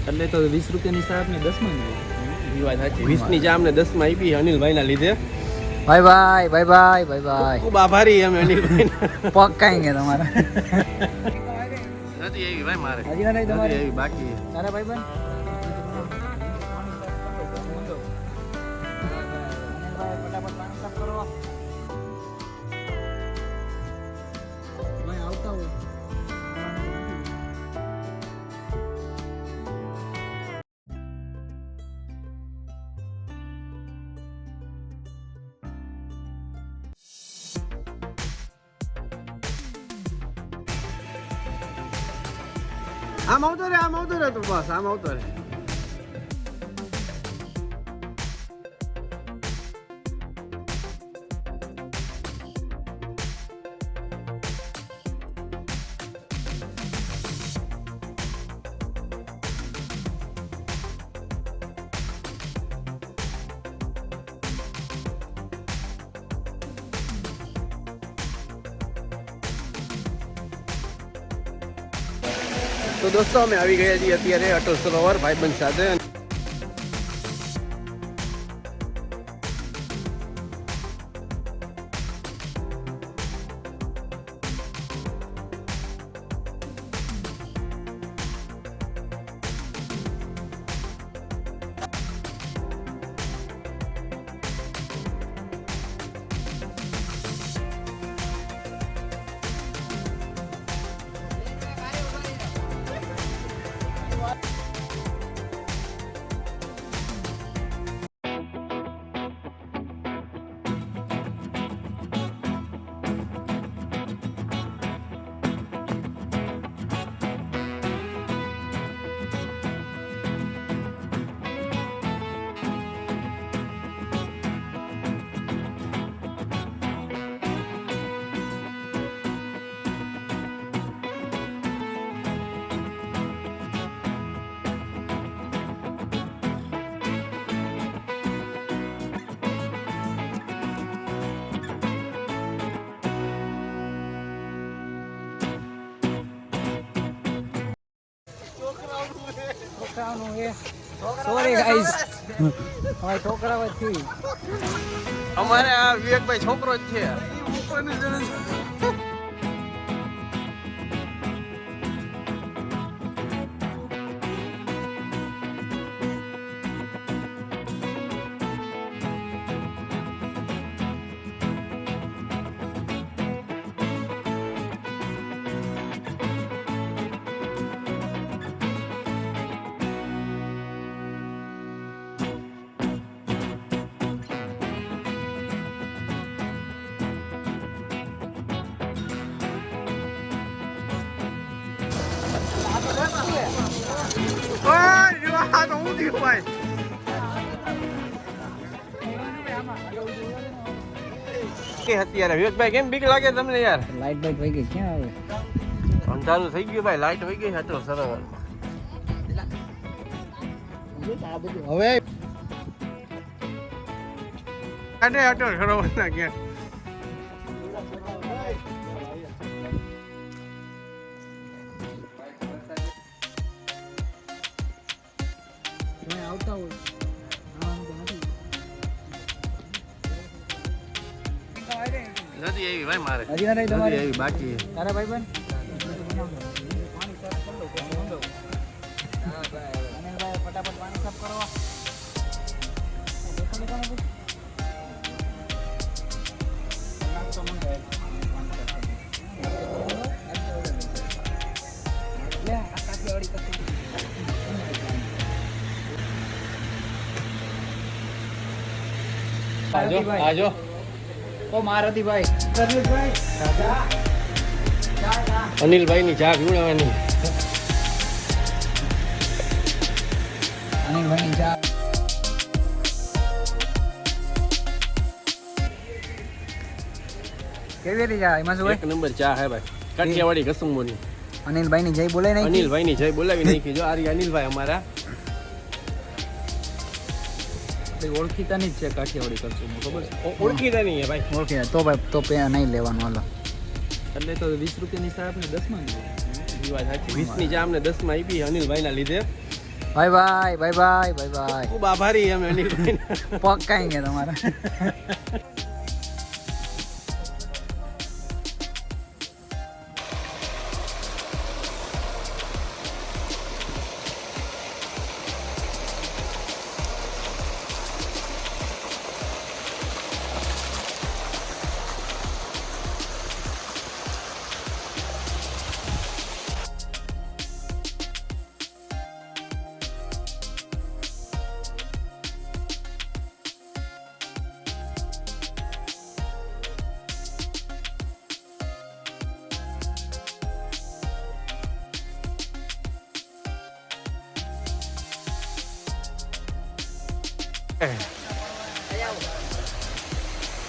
એટલે તો 20 રૂપિયાની ચા આપને 10 માં ઈ વાત સાચી 20 ની ચા અમને 10 માં આપી અનિલભાઈ ના લીધે. Bye bye bye bye bye bye. ખૂબ આભારી અમે અનિલભાઈ. પગ કાઈ કે તમારે નથી એવી ભાઈ મારે હજી ના નહીં તમારે એવી બાકી તારા ભાઈ બન ફટાફટ પાણી સાફ કરો. ભાઈ આવતા હોય આમ આવતો રે તું બસ આમ આવતો રે. તો દોસ્તો અમે આવી ગયા છીએ અત્યારે અટલ સરોવર ભાઈબંધ સાથે. સોરી ગાઈસ હવે છોકરાઓ જ થી અમારે આ વિવેકભાઈ છોકરો જ છે. અત્યારે વિવેકભાઈ કેમ બીક લાગે તમને યાર? લાઈટ બાઈટ વઈ ગઈ ક્યાં આવે? અંધારું થઈ ગયું ભાઈ, લાઈટ વઈ ગઈ અટલ સરોવર. હવે કાઢે અટલ સરોવર ના ગેટ. આવતા હોય નથી એવી ભાઈ મારે હજી ના નહીં તમારે એવી બાકી તારા ભાઈ બન ફટાફટ પાણી સાફ કરો. આજો ઓ મારતી ભાઈ અનિલભાઈ ની ચા પીવડાવવાની. અનિલભાઈ ચા કેવી હતી ચા? એમાં શું એક નંબર ચા હે ભાઈ, કાઠિયાવાડી કસુંબોની. અનિલભાઈ ની જય બોલે નહીં? અનિલભાઈ ની જય બોલાવી નાખી. જો આ અનિલભાઈ અમારા ઓળખીતા નહીં જ છે કાઠિયાવાડી કરશું ખબર છે? ઓળખીતા નહીં હે ભાઈ. ઓળખીતા તો ભાઈ તો નહીં લેવાનું હાલો. એટલે તો 20 રૂપિયાની ચા આપને 10 માં ઈ વાત સાચી. 20 ની ચા અમને 10 માં આપી અનિલભાઈ ના લીધે. Bye bye bye bye bye bye. ખૂબ આભારી અમે અનિલભાઈ. પગ કાંઈ ગયા તમારા.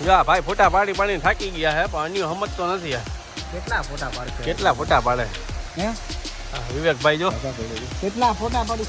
જા ભાઈ ફોટા પાડી પાડીને થાકી ગયા હે પણ અન્યો સમજતો નથી યાર. કેટલા ફોટા પાડશે? કેટલા ફોટા પાડે હે? વિવેકભાઈ જો કેટલા ફોટા પાડી?